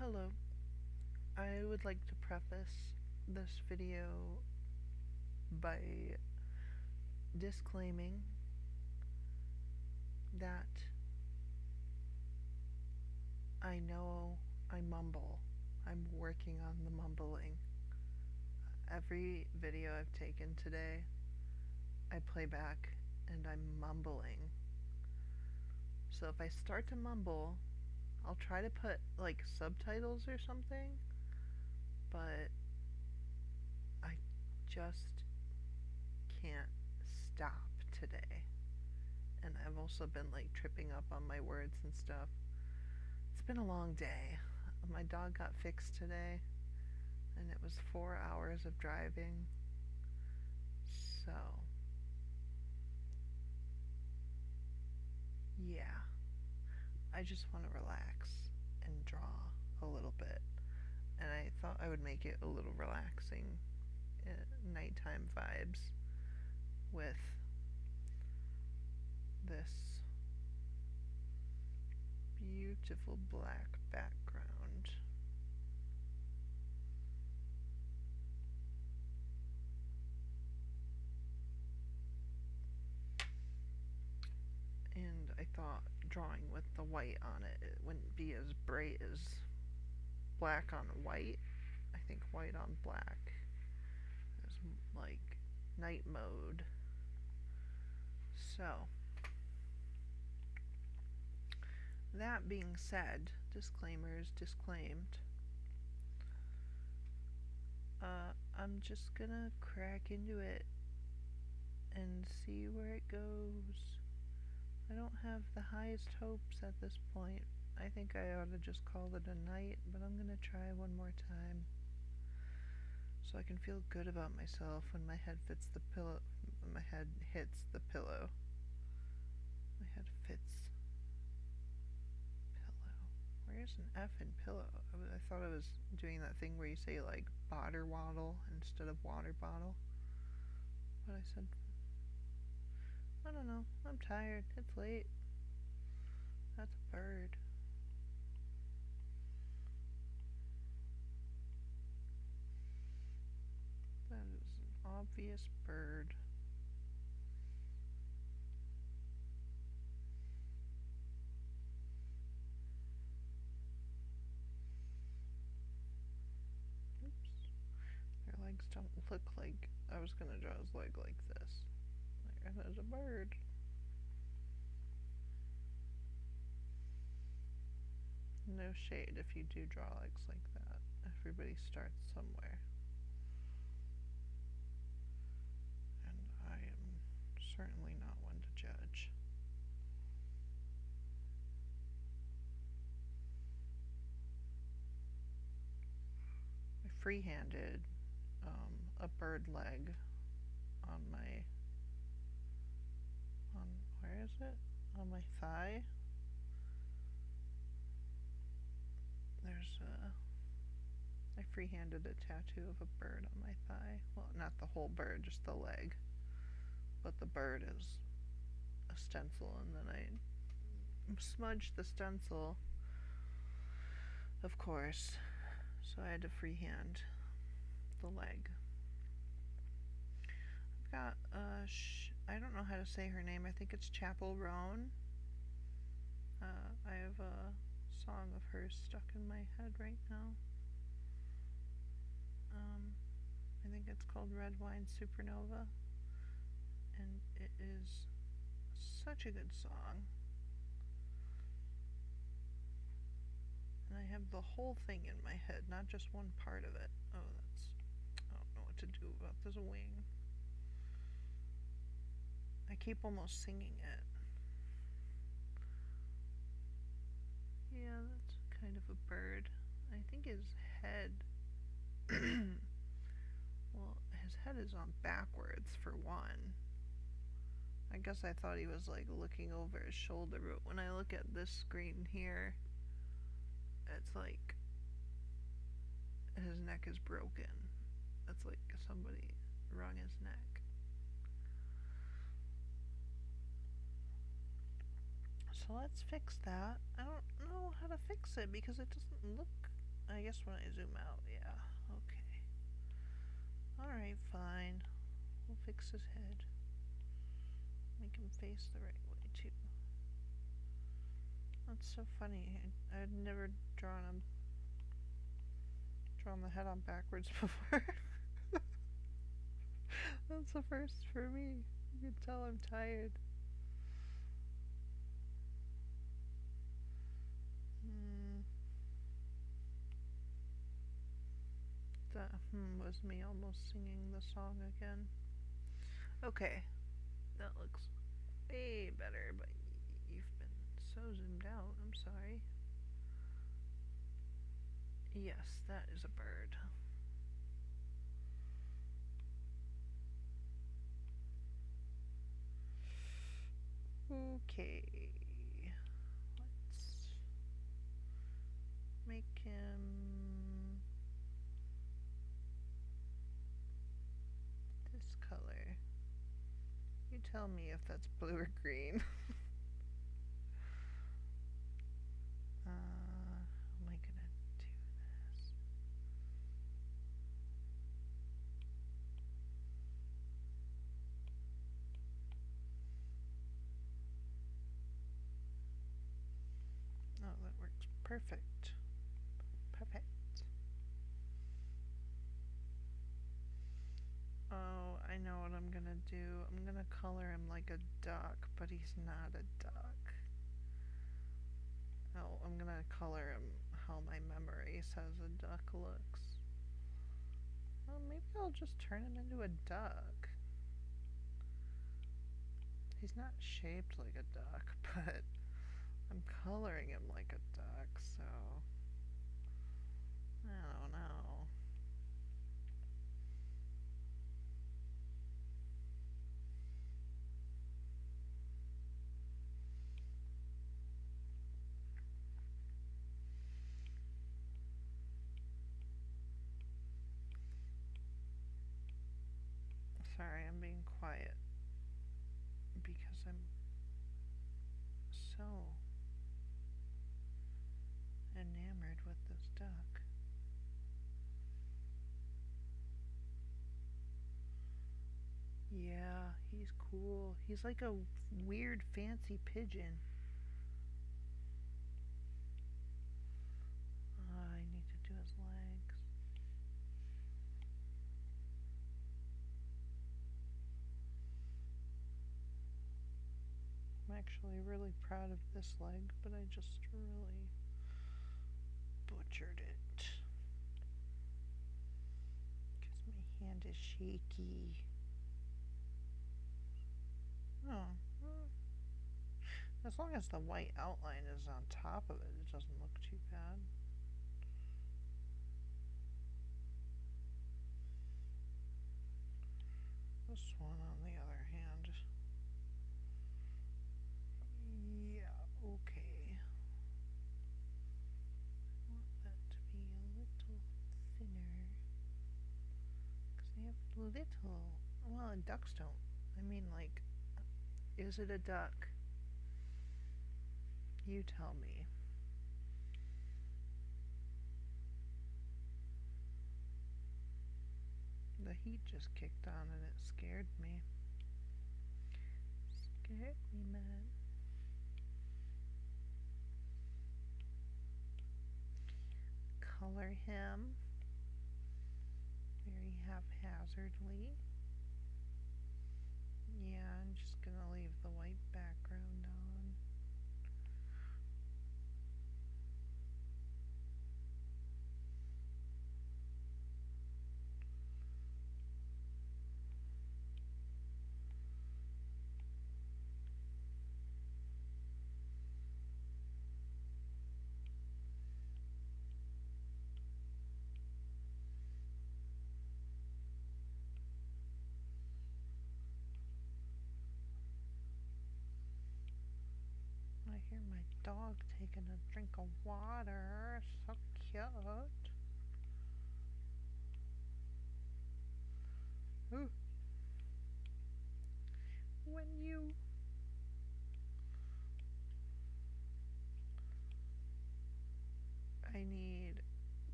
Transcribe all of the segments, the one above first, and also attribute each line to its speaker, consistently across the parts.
Speaker 1: Hello. I would like to preface this video by disclaiming that I know I mumble. I'm working on the mumbling. Every video I've taken today, I play back and I'm mumbling. So if I start to mumble, I'll try to put like subtitles or something, but I just can't stop today. And I've also been like tripping up on my words and stuff. It's been a long day. My dog got fixed today, and it was 4 hours of driving. So, yeah, I just want to relax and draw a little bit. And I thought I would make it a little relaxing, nighttime vibes with this beautiful black background. And I thought drawing with the white on it wouldn't be as bright as black on white. I think white on black is like night mode. So, that being said, disclaimers disclaimed. I'm just gonna crack into it and see where it goes. I don't have the highest hopes at this point. I think I ought to just call it a night, but I'm gonna try one more time so I can feel good about myself when my head fits the pillow. My head hits the pillow. My head fits pillow. Where's an F in pillow? I thought I was doing that thing where you say like botter waddle instead of water bottle. But I said, I don't know. I'm tired. It's late. That's a bird. That is an obvious bird. Oops. Their legs don't look like... I was gonna draw his leg like this. There's a bird. No shade if you do draw legs like that. Everybody starts somewhere. And I am certainly not one to judge. I freehanded a bird leg on my... where is it? On my thigh. There's I freehanded a tattoo of a bird on my thigh. Well, not the whole bird, just the leg. But the bird is a stencil, and then I smudged the stencil, of course, so I had to freehand the leg. I've got I don't know how to say her name. I think it's Chapel Roan. I have a song of hers stuck in my head right now. I think it's called Red Wine Supernova, and it is such a good song. And I have the whole thing in my head, not just one part of it. Oh, I don't know what to do about this wing. I keep almost singing it. Yeah, that's kind of a bird. I think his head... well, his head is on backwards, for one. I guess I thought he was like looking over his shoulder, but when I look at this screen here, it's like his neck is broken. It's like somebody wrung his neck. So let's fix that. I don't know how to fix it because it doesn't look I guess when I zoom out, yeah. Okay. Alright, fine. We'll fix his head. Make him face the right way, too. That's so funny. I'd never drawn the head on backwards before. That's the first for me. You can tell I'm tired. That was me almost singing the song again. Okay, that looks way better, but you've been so zoomed out. I'm sorry. Yes, that is a bird. Okay, let's make him this color. You tell me if that's blue or green. How am I gonna do this? Oh, that works perfect. Perfect. Oh, I know what I'm gonna do. I'm gonna color him like a duck, but he's not a duck. Oh, I'm gonna color him how my memory says a duck looks. Well, maybe I'll just turn him into a duck. He's not shaped like a duck, but I'm coloring him like a duck, so I don't know. Sorry, I'm being quiet because I'm so enamored with this duck. Yeah, he's cool. He's like a weird fancy pigeon. I need to do his legs. I'm actually really proud of this leg, but I just really butchered it. Because my hand is shaky. Oh. As long as the white outline is on top of it, it doesn't look too bad. This one, on the other hand. Yeah, okay. I want that to be a little thinner. Because they have little. Well, and ducks don't. I mean, like, is it a duck? You tell me. The heat just kicked on and it scared me. Scared me, man. Color him very haphazardly. Yeah, I'm just gonna leave the white background on. I hear my dog taking a drink of water. So cute. Ooh. When you I need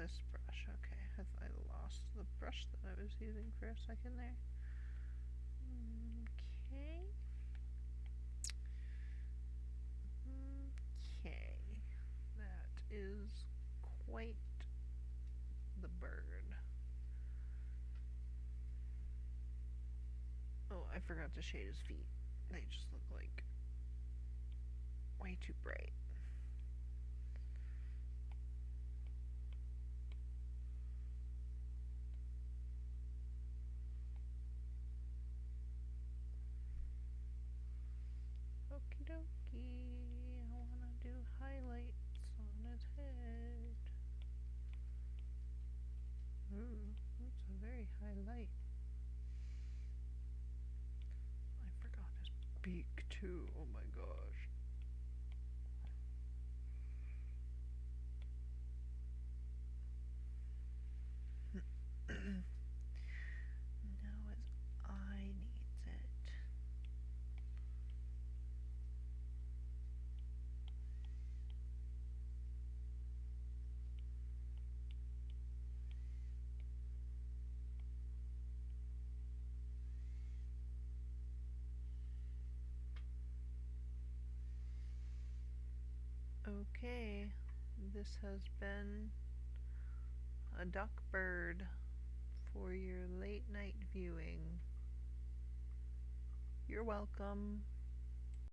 Speaker 1: this brush. Okay, I lost the brush that I was using for a second there. Okay. Okay. That is quite the bird. Oh, I forgot to shade his feet. They just look like way too bright. Okie dokie. I want to do highlights on his head. Ooh, that's a very high light. I forgot his beak too. Oh my gosh. Now his eye needs it. Okay, this has been a duck bird for your late night viewing. You're welcome.